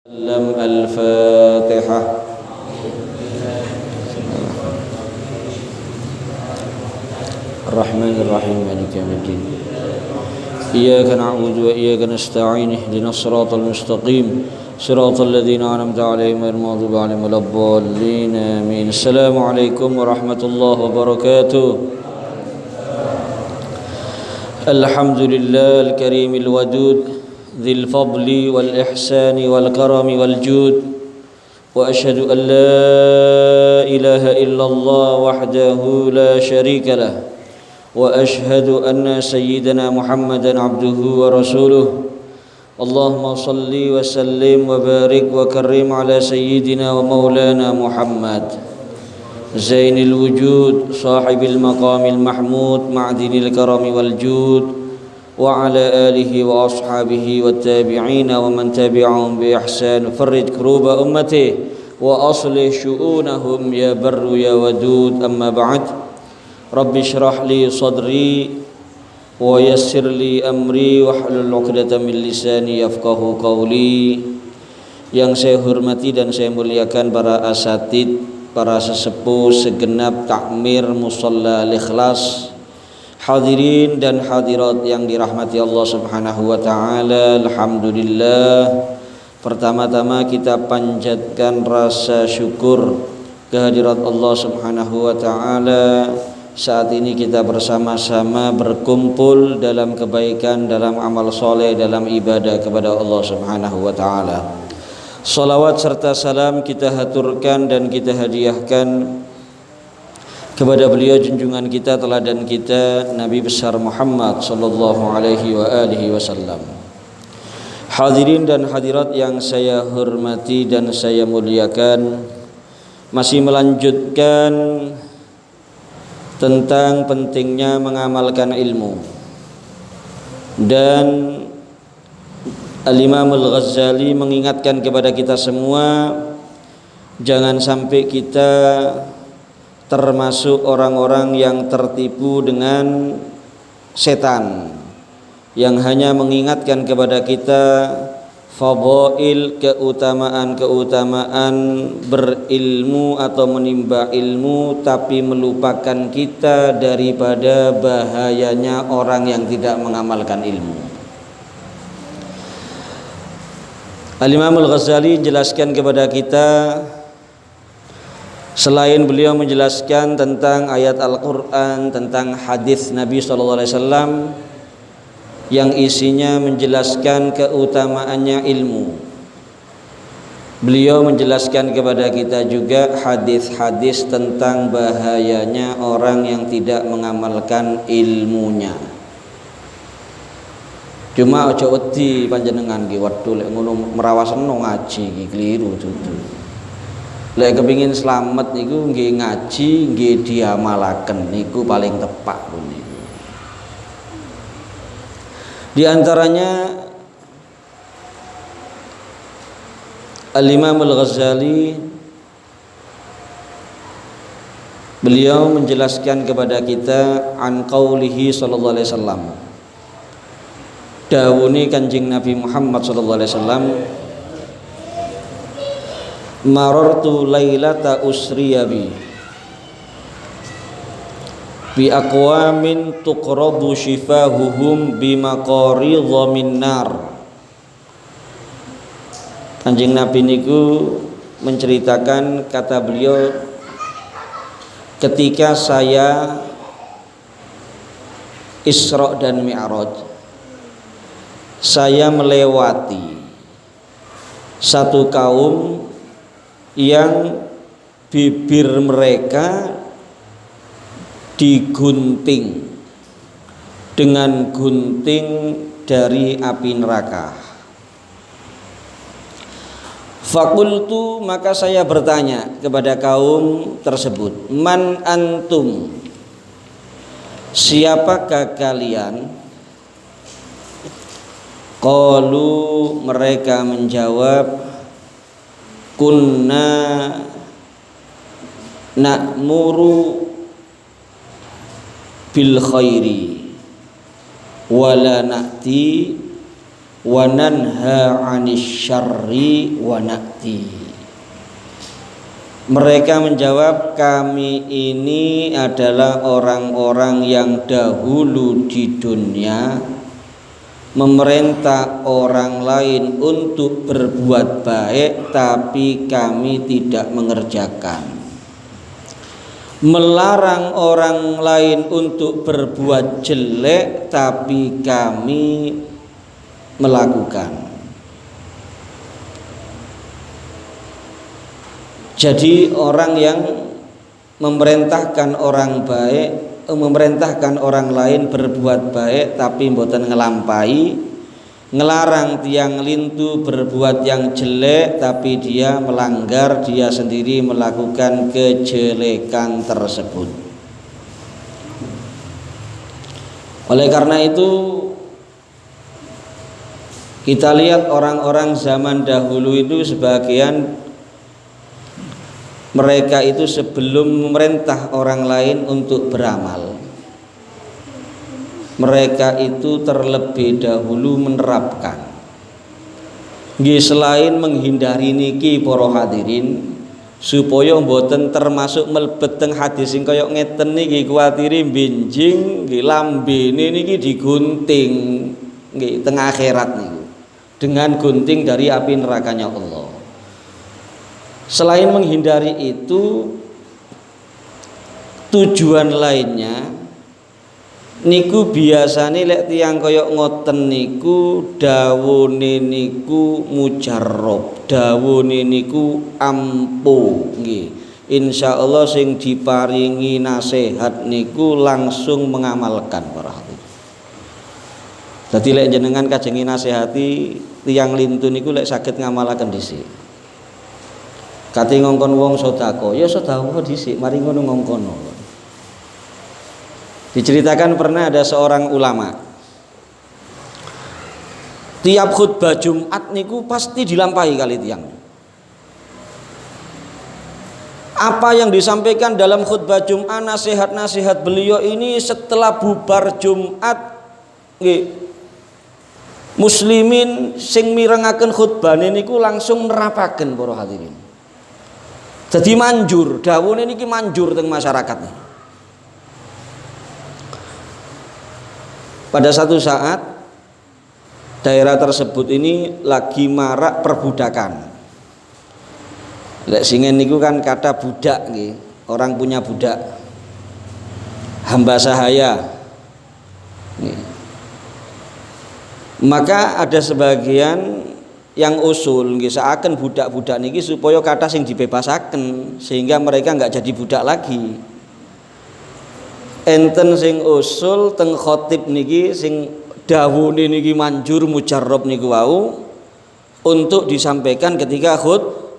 الفاتحة. الرحمن الرحيم مالك يوم الدين إياك نعبد وإياك نستعين اهدنا الصراط المستقيم صراط الذين أنعمت عليهم غير المغضوب عليهم ولا الضالين آمين. السلام عليكم ورحمة الله وبركاته. الحمد لله الكريم الودود ذي الفضل والإحسان والكرم والجود، وأشهد أن لا إله إلا الله وحده لا شريك له، وأشهد أن سيدنا محمدا عبده ورسوله. اللهم صل وسلم وبارك وكرم على سيدنا ومولانا محمد زين الوجود صاحب المقام المحمود معدن الكرم والجود، وعلى آله وأصحابه والتابعين ومن تبعهم بإحسان. فرج كروب أمته وأصلح شؤونهم يا بر يا ودود. أما بعد، رب اشرح لي صدري ويسر لي أمري واحلل عقدة من lisani yafqahu qawli. Yang saya hormati dan saya muliakan para asatid, para sesepuh segenap takmir Musalla Al-Ikhlas, hadirin dan hadirat yang dirahmati Allah Subhanahu wa taala. Alhamdulillah, pertama-tama kita panjatkan rasa syukur kehadirat Allah Subhanahu wa taala. Saat ini kita bersama-sama berkumpul dalam kebaikan, dalam amal soleh, dalam ibadah kepada Allah Subhanahu wa taala. Salawat serta salam kita haturkan dan kita hadiahkan kepada beliau junjungan kita, teladan kita, Nabi besar Muhammad sallallahu alaihi wa alihi wasallam. Hadirin dan hadirat yang saya hormati dan saya muliakan, masih melanjutkan tentang pentingnya mengamalkan ilmu. Dan Al-Imam Al-Ghazali mengingatkan kepada kita semua, jangan sampai kita termasuk orang-orang yang tertipu dengan setan, yang hanya mengingatkan kepada kita fadail, keutamaan-keutamaan berilmu atau menimba ilmu, tapi melupakan kita daripada bahayanya orang yang tidak mengamalkan ilmu. Al-Imam Al-Ghazali jelaskan kepada kita, selain beliau menjelaskan tentang ayat Al-Quran, tentang hadis Nabi SAW yang isinya menjelaskan keutamaannya ilmu, beliau menjelaskan kepada kita juga hadis-hadis tentang bahayanya orang yang tidak mengamalkan ilmunya. Cuma ojo wedi panjenengan ki wedhu lek ngono merawasno ngaji ki kliru dudu. Lek kepingin selamat niku nggih ngaji, nggih diamalaken niku paling tepat niku. Di antaranya Al-Imam Al-Ghazali beliau menjelaskan kepada kita an qaulihi sallallahu alaihi wasallam, dawuni Kanjeng Nabi Muhammad sallallahu alaihi wasallam, marartu lailata usriya bi aqwamin tuqradu shifahuhum bi maqaridha min nar. Kanjeng Nabi niku menceritakan, kata beliau, ketika saya Isra dan Mi'raj, saya melewati satu kaum yang bibir mereka digunting dengan gunting dari api neraka. Fakultu, maka saya bertanya kepada kaum tersebut, man antum, siapakah kalian? Qalu, mereka menjawab, kunna na'muru bil khairi wala na'ti wa nanha 'anil syarri wa na'ti. Mereka menjawab, kami ini adalah orang-orang yang dahulu di dunia memerintah orang lain untuk berbuat baik, tapi kami tidak mengerjakan. Melarang orang lain untuk berbuat jelek, tapi kami melakukan. Jadi orang yang memerintahkan orang lain berbuat baik tapi mboten ngelampai, ngelarang tiang lintu berbuat yang jelek tapi dia melanggar, dia sendiri melakukan kejelekan tersebut. Oleh karena itu kita lihat orang-orang zaman dahulu itu sebagian mereka itu sebelum memerintah orang lain untuk beramal, mereka itu terlebih dahulu menerapkan. Selain menghindari niki para hadirin, supaya mboten termasuk mlebet teng hadis sing kaya ngeten niki, kuwatiri benjing nggih lambene niki digunting nggih teng akhirat niku dengan gunting dari api nerakanya Allah. Selain menghindari itu, tujuan lainnya niku biasane lek tiyang kaya ngoten niku dawune niku mujarrab, dawune niku ampuh nggih. Insyaallah sing diparingi nasihat niku langsung mengamalkan para hadirin. Dadi lek jenengan kajengi nasihati tiyang lintu niku lek saged ngamalaken dhisik. Kate ngongkon wong sedekah, ya sedekah dhisik, mari ngono ngongkono. Diceritakan pernah ada seorang ulama, tiap khutbah Jumat niku pasti dilampahi kali tiang. Apa yang disampaikan dalam khutbah Jumat, nasihat-nasihat beliau ini setelah bubar Jumat nggih, muslimin sing mirengaken khutbah niku langsung nerapaken para hadirin. Jadi manjur, dawuhne niki manjur teng masyarakat. Pada satu saat daerah tersebut ini lagi marak perbudakan. Lek singen niku kan kata budak nggih, orang punya budak. Hamba sahaya. Nggih. Maka ada sebagian yang usul nggih seakan budak-budak niki supaya kata sing dibebasaken sehingga mereka enggak jadi budak lagi. Enten sing usul teng khotib niki sing dawuhe niki manjur mujarrab niku wau untuk disampaikan ketika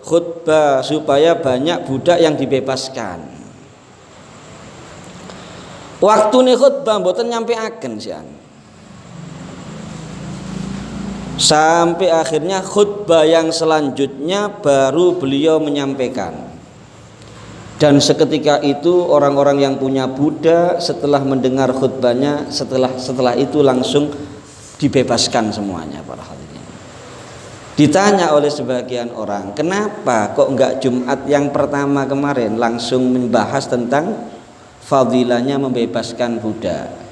khutbah supaya banyak budak yang dibebaskan. Waktu nih khutbah mboten nyampeaken sian. Sampai akhirnya khutbah yang selanjutnya baru beliau menyampaikan. Dan seketika itu orang-orang yang punya budak setelah mendengar khutbahnya, setelah itu langsung dibebaskan semuanya para hadirin. Ditanya oleh sebagian orang, kenapa kok enggak Jumat yang pertama kemarin langsung membahas tentang fadilahnya membebaskan budak?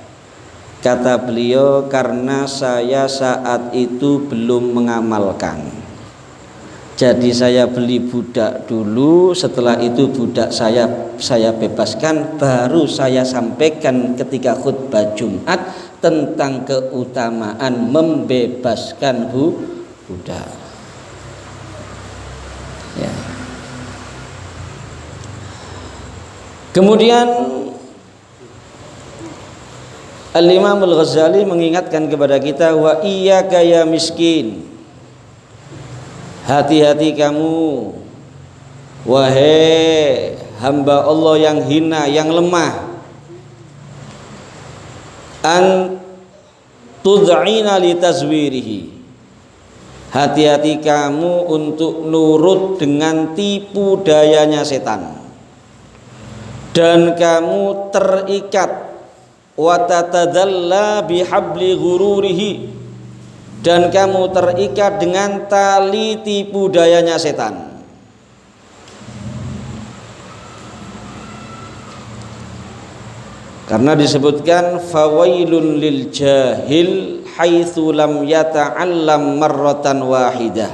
Kata beliau, karena saya saat itu belum mengamalkan. Jadi saya beli budak dulu, setelah itu budak saya bebaskan, baru saya sampaikan ketika khutbah Jumat tentang keutamaan membebaskan budak. Ya. Kemudian Al-Imam Al-Ghazali mengingatkan kepada kita, wa iyyaka ya miskin, hati-hati kamu wahai hamba Allah yang hina, yang lemah, an tud'ina li tazwirihi, hati-hati kamu untuk nurut dengan tipu dayanya setan, dan kamu terikat wa tatadalla bihabli ghururihi, dan kamu terikat dengan tali tipu dayanya setan. Karena disebutkan fawailun lil jahil haitsu lam yata'allam marratan wahidah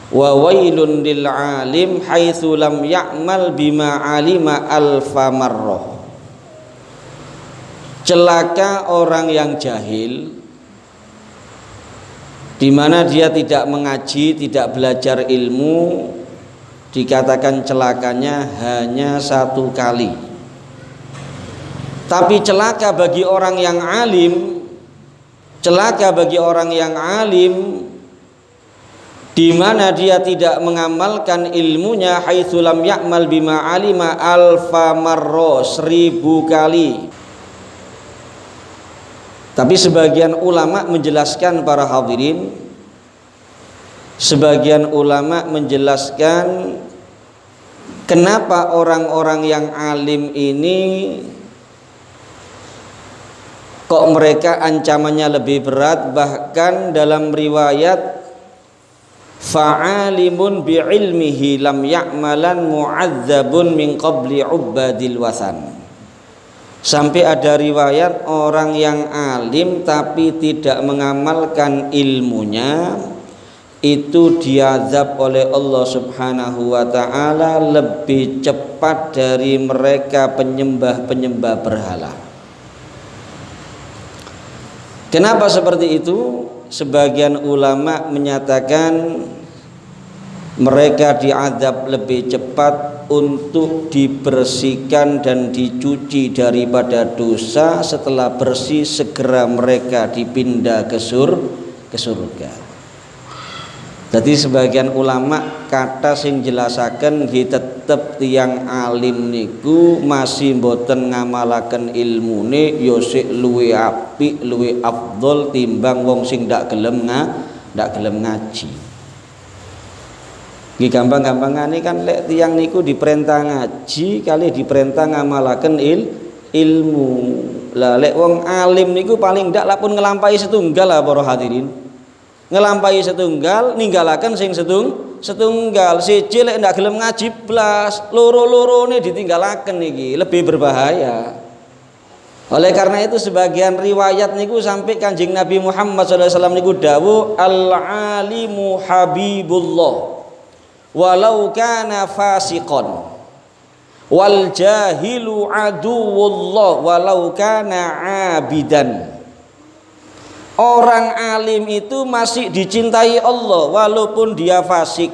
wa wailun lil alim haitsu lam ya'mal bima alima alfa marrah. Celaka orang yang jahil, di mana dia tidak mengaji, tidak belajar ilmu, dikatakan celakanya hanya 1 kali. Tapi celaka bagi orang yang alim, celaka bagi orang yang alim di mana dia tidak mengamalkan ilmunya, haitsu lam ya'mal bima alima alfa marra, 1000 kali. Tapi sebagian ulama menjelaskan, para hadirin, sebagian ulama menjelaskan kenapa orang-orang yang alim ini kok mereka ancamannya lebih berat. Bahkan dalam riwayat fa'alimun bi'ilmihi lam ya'malan mu'adzabun min qabli ubbadil wasan. Sampai ada riwayat orang yang alim tapi tidak mengamalkan ilmunya, itu diazab oleh Allah Subhanahu wa ta'ala lebih cepat dari mereka penyembah-penyembah berhala. Kenapa seperti itu? Sebagian ulama menyatakan mereka diazab lebih cepat untuk dibersihkan dan dicuci daripada dosa. Setelah bersih segera mereka dipindah ke surga. Jadi sebagian ulama kata sing jelasaken nggih tetep tiyang alim niku masih mboten ngamalaken ilmune ya sik luwih apik, luwih afdol timbang wong sing ndak gelem ngaji. Nggih gampang-gampangane kan lek tiyang niku diperintah ngaji kali diperintah ngamalaken ilmu. Lah lek wong alim niku paling ndak lapun ngelampahi setunggal lah para hadirin. Ngelampahi setunggal, ninggalaken sing setunggal. Siji lek ndak gelem ngaji blas, loro-lorone ditinggalaken iki lebih berbahaya. Oleh karena itu sebagian riwayat niku sampai Kanjeng Nabi Muhammad SAW niku dawuh al-alimu habibullah walau kana fasiqon wal jahilu aduwullah walau kana abidan. Orang alim itu masih dicintai Allah walaupun dia fasik.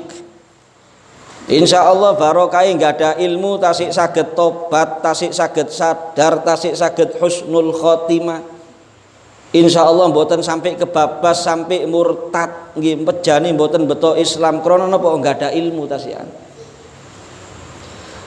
Insya Allah barokah nggak ada ilmu tasik saged tobat, tasik saged sadar, tasik saged husnul khotimah. Insya Allah mboten sampai kebabas, sampai murtad, nggih pejane mboten beto Islam krana napa nggak ada ilmu tasikan.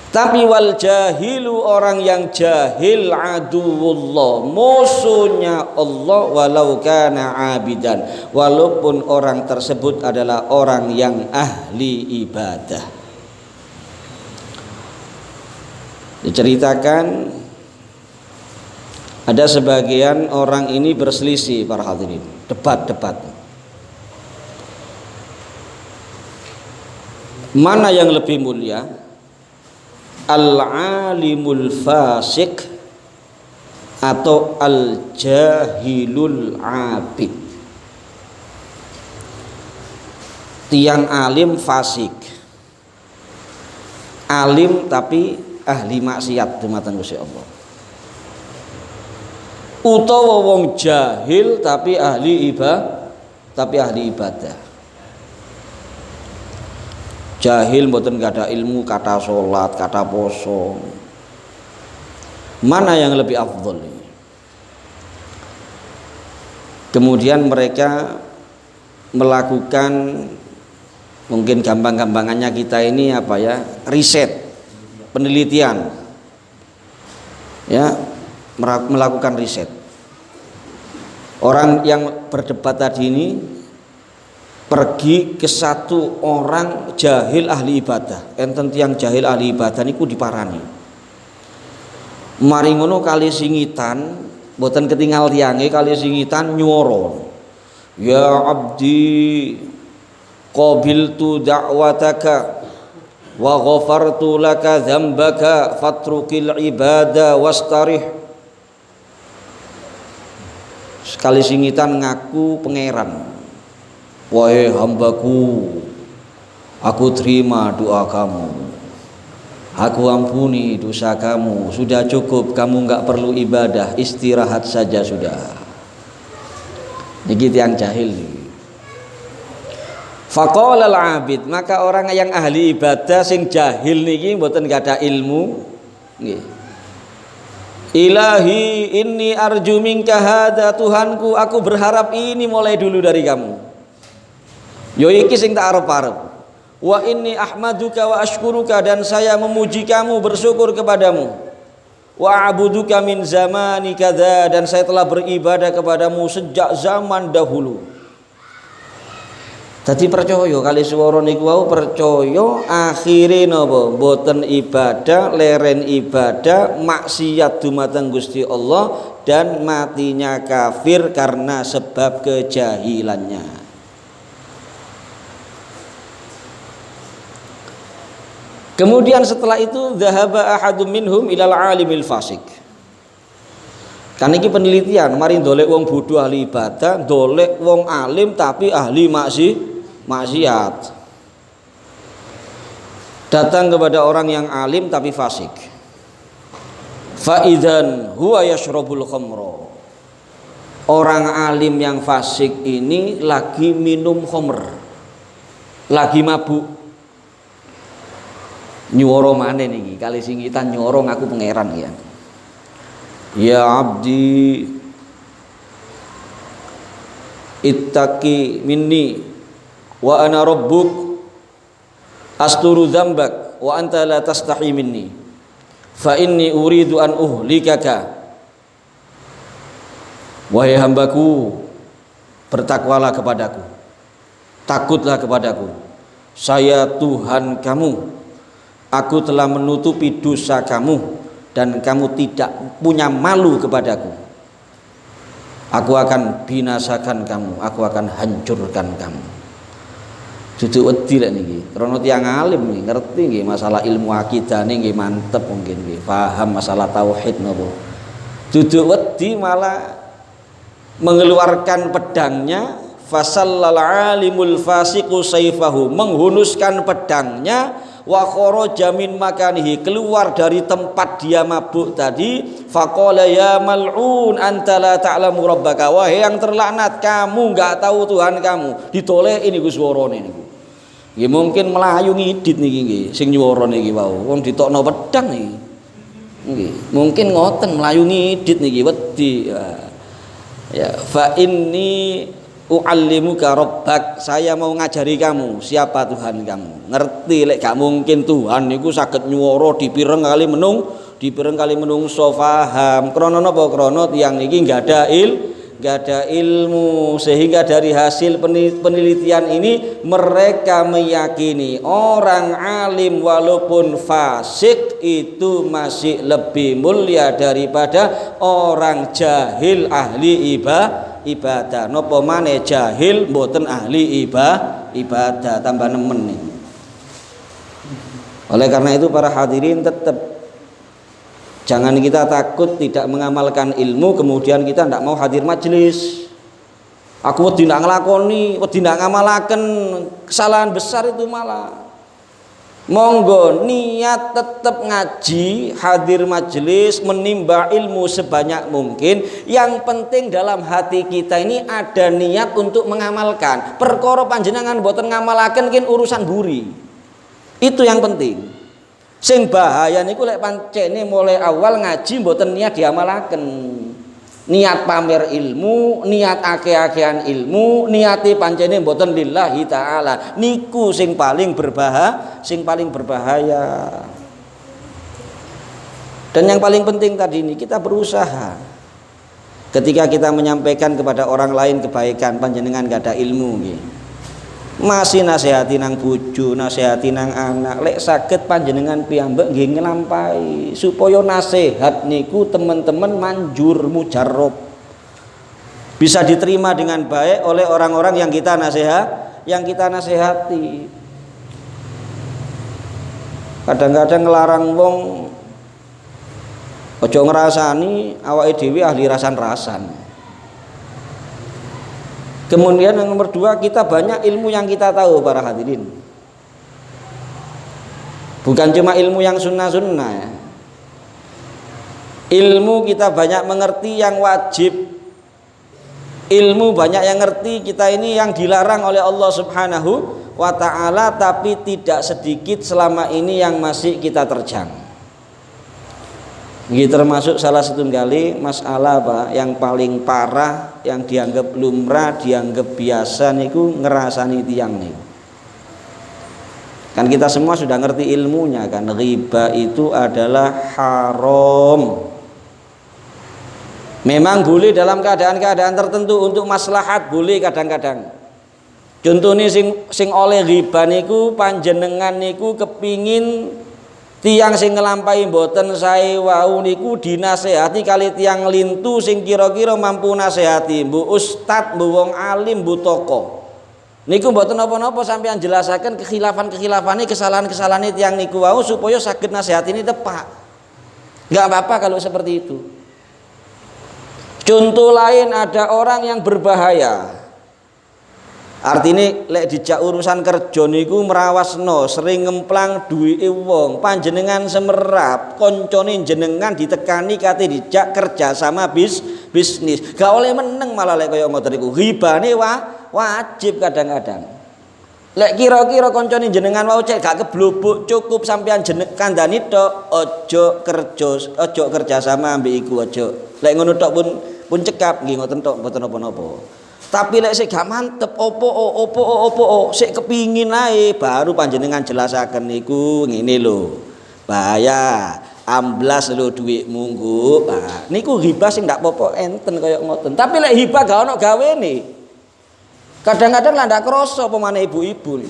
Tapi wal jahilu, orang yang jahil, aduwullah, musuhnya Allah, walau kana abidan, walaupun orang tersebut adalah orang yang ahli ibadah. Diceritakan ada sebagian orang ini berselisih, para hadirin, debat. Mana yang lebih mulia? Al-alimul fasik atau al-jahilul abid? Tiang alim fasik, alim tapi ahli maksiat dumateng Gusti Allah, utawa wong jahil tapi ahli ibadah. Jahil mboten gak ada ilmu, kata sholat, kata poso. Mana yang lebih afdol ini? Kemudian mereka melakukan, mungkin gampang-gampangannya kita ini apa ya, riset, penelitian, ya, melakukan riset. Orang yang berdebat tadi ini pergi ke satu orang jahil ahli ibadah. Enten tiyang jahil ahli ibadah niku diparani. Mari ngono kali singitan, mboten ketinggal tiyange, kali singitan nyuwara. ya abdi qabiltu da'wataka wa ghafartu laka dzambaka fatrukil ibada wastarih. Sekali singitan ngaku pangeran, wahai hambaku, aku terima doa kamu, aku ampuni dosa kamu, sudah cukup, kamu enggak perlu ibadah, istirahat saja sudah. Niki tiyang jahil. Faqala al-abid, maka orang yang ahli ibadah sing jahil niki mboten gada ilmu nggih. Ilahi inni arju minka hadza, Tuhanku aku berharap ini mulai dulu dari kamu. Yo iki sing tak arep-arep. Wa inni ahmaduka wa ashkuruka, dan saya memuji kamu, bersyukur kepadamu. Wa a'buduka min zamani kadza, dan saya telah beribadah kepadamu sejak zaman dahulu. Dadi percaya kali swara niku wau, percaya akhire napa boten ibadah, leren ibadah, maksiat dumateng Gusti Allah, dan matinya kafir karena sebab kejahilannya. Kemudian setelah itu dzahaba ahadum minhum ilal alimil fasik. Kan iki penelitian, mari ndolek wong bodoh ahli ibadah, ndolek wong alim tapi ahli maksiat. Datang kepada orang yang alim tapi fasik. Fa idzan huwa yashrabul khamra. Orang alim yang fasik ini lagi minum khamr, lagi mabuk. Nyuwara maneh niki, kali singitan nyuwara ngaku pangeran ya. Ya abdi ittaqi minni wa ana rabbuk asturu dzambak wa anta la tastahi minni fa inni uridu an uhlikaka. Wahai hambaku, bertakwalah kepadaku, takutlah kepadaku, saya Tuhan kamu, aku telah menutupi dosa kamu dan kamu tidak punya malu kepadaku. Aku akan binasakan kamu, aku akan hancurkan kamu. Dudu wedi lek niki, krana tiyang alim niki ngerti nggih masalah ilmu akidah niki mantep mungkin nggih, paham masalah tauhid napa. Dudu wedi malah mengeluarkan pedangnya, fasallal alimul fasiqu sayfahu, menghunuskan pedangnya, wa kharaja min makanihi, keluar dari tempat dia mabuk tadi. Faqala ya mal'un anta la ta'lamu rabbaka, wahai yang terlaknat, kamu enggak tahu Tuhan kamu. Ditoleh ini Gus suarane niku. Nggih mungkin melayu ngidit niki nggih sing nyuwara niki wau. Wong ditokno pedang niki. Nggih, mungkin ngoten melayu ngidit niki wedi. Ya, fa inni u'allimuka rabbak, saya mau ngajari kamu siapa Tuhan kamu. Ngerti lek gak mungkin Tuhan niku saged nyuwara dipireng kali menungso paham. Krana napa? Krana tiyang niki enggak ada ilmu, sehingga dari hasil penelitian ini mereka meyakini orang alim walaupun fasik itu masih lebih mulia daripada orang jahil ahli ibadah. Napa maneh jahil mboten ahli ibadah, tambah nemen nih. Oleh karena itu para hadirin, tetap jangan kita takut tidak mengamalkan ilmu kemudian kita tidak mau hadir majelis. Aku wedi ndak nglakoni, wedi ndak ngamalaken, kesalahan besar itu malah. Monggo niat tetap ngaji, hadir majelis, menimba ilmu sebanyak mungkin. Yang penting dalam hati kita ini ada niat untuk mengamalkan. Perkara panjenengan boten ngamalaken kin urusan buri. Itu yang penting. Sing bahaya niku lek pancene mulai awal ngaji mboten niat diamalaken. Niat pamer ilmu, niat ake-akean ilmu, niate pancene mboten lillahi taala. Niku sing paling berbahaya. Dan yang paling penting tadi ini kita berusaha. Ketika kita menyampaikan kepada orang lain kebaikan, panjenengan gak ada ilmu nggih. Masih nasihati nang bojo, nasihati nang anak, lek saged panjenengan piyambak nggih nglampahi supaya nasihat niku teman-teman manjur mujarrab. bisa diterima dengan baik oleh orang-orang yang kita nasihati. Kadang-kadang ngelarang wong ojo ngerasani, awake dhewe ahli rasan-rasan. Kemudian yang nomor 2, kita banyak ilmu yang kita tahu para hadirin. Bukan cuma ilmu yang sunnah-sunnah ya. Ilmu kita banyak mengerti yang wajib. Ilmu banyak yang ngerti kita ini yang dilarang oleh Allah Subhanahu wa ta'ala, tapi tidak sedikit selama ini yang masih kita terjang. Ini termasuk salah satu kali masalah yang paling parah, yang dianggap lumrah, dianggap biasa niku ngerasani tiang niku. Kan kita semua sudah ngerti ilmunya kan, riba itu adalah haram. Memang boleh dalam keadaan-keadaan tertentu untuk maslahat, boleh kadang-kadang. Contohnya sing oleh riba niku panjenengan niku kepingin tiang sing ngelampahi mboten sae wau niku dinasehati kali tiang lintu sing kira-kira mampu nasehati, bu ustad, bu wong alim, bu toko. Niku mboten napa-napa sampeyan jelasaken kekhilafan-kekhilafane, kesalahan-kesalahan tiang niku wau supaya saged nasehati ini tepak. Enggak apa-apa kalau seperti itu. Contoh lain, ada orang yang berbahaya. Artinya lek dijak urusan kerja niku merawasno, sering ngemplang duwike wong, panjenengan semerap, koncone jenengan ditekani kate dijak kerja sama bisnis. Gak oleh meneng malah lek kaya ngoten niku. Ribane wajib kadang-kadang. Lek kira-kira koncone jenengan wau cek gak keblobok cukup sampean kandhani tok, ojo kerja sama ambek iku ojo. Lek ngono tok pun cekap nggih ngoten tok mboten napa-napa. Tapi lek sik gak mantep opo sik kepingin ae baru panjenengan jelasaken niku ngene lho. Bahaya, amblas lho dhuwitmu nggo. Nah, niku hibah sing ndak apa-apa enten kaya ngoten. Tapi lek hibah gak ono gawene. Kadang-kadang lah ndak krasa apa maneh ibu-ibu.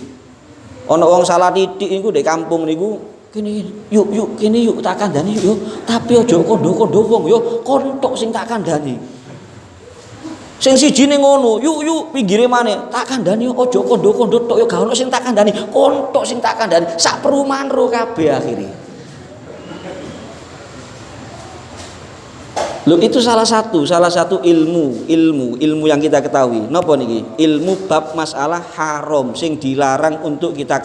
Ana wong salah titik niku ndek kampung niku kene yuk kene yuk tak kandhani yuk. Tapi aja kondo-kondo wong yo kontok sing tak kandhani. Sing siji ning ngono, yuk pinggire maneh tak kandhani aja kondo-kondo tok yo gak ono sing tak kandhani, kontok sing tak kandhani sak perumahan ro kabeh akhire. Lho itu salah satu ilmu yang kita ketahui. Napa niki? Ilmu bab masalah haram sing dilarang untuk kita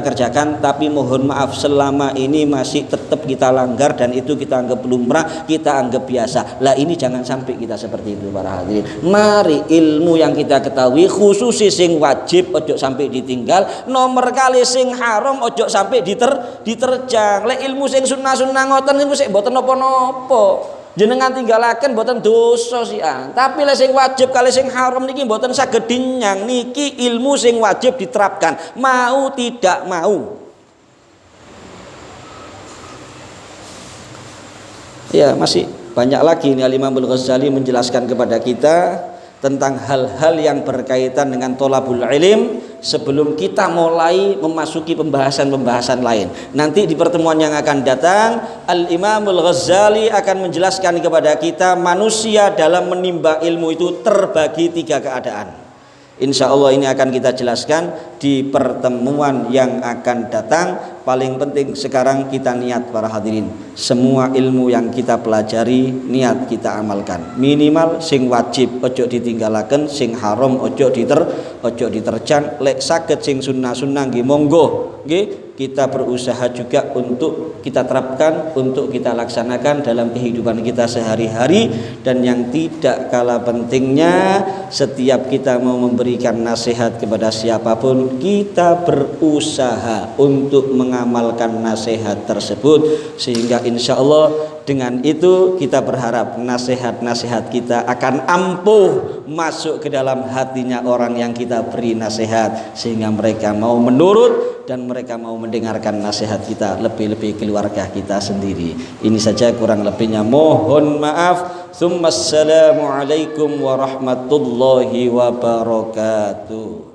kerjakan, tapi mohon maaf selama ini masih tetap kita langgar dan itu kita anggap lumrah, kita anggap biasa. Lah ini jangan sampai kita seperti itu para hadirin. Mari ilmu yang kita ketahui khusus sing wajib ojo sampai ditinggal, nomor kali sing haram ojo sampai diterjang. Lek ilmu sing sunnah-sunnah ngoten niku sik mboten napa-napa. Jenengan tinggalaken mboten dosa sian. Tapi lek sing wajib kali sing haram niki mboten saged dinyang. Niki ilmu sing wajib diterapkan, mau tidak mau. Ya, masih banyak lagi nih Imam Al-Ghazali menjelaskan kepada kita tentang hal-hal yang berkaitan dengan thalabul ilm sebelum kita mulai memasuki pembahasan-pembahasan lain. Nanti di pertemuan yang akan datang Al-Imam Al-Ghazali akan menjelaskan kepada kita manusia dalam menimba ilmu itu terbagi 3 keadaan. Insya Allah ini akan kita jelaskan di pertemuan yang akan datang. Paling penting sekarang kita niat para hadirin. Semua ilmu yang kita pelajari niat kita amalkan. Minimal sing wajib ojo ditinggalaken, sing haram ojo diterjang. Lek saged sing sunnah-sunnah nggih monggo nggih. Kita berusaha juga untuk kita terapkan, untuk kita laksanakan dalam kehidupan kita sehari-hari. Dan yang tidak kalah pentingnya, setiap kita mau memberikan nasihat kepada siapapun, kita berusaha untuk mengamalkan nasihat tersebut. Sehingga insya Allah dengan itu kita berharap nasihat-nasihat kita akan ampuh masuk ke dalam hatinya orang yang kita beri nasihat, sehingga mereka mau menurut dan mereka mau mendengarkan nasihat kita, lebih-lebih keluarga kita sendiri. Ini saja, kurang lebihnya mohon maaf. Assalamualaikum warahmatullahi wabarakatuh.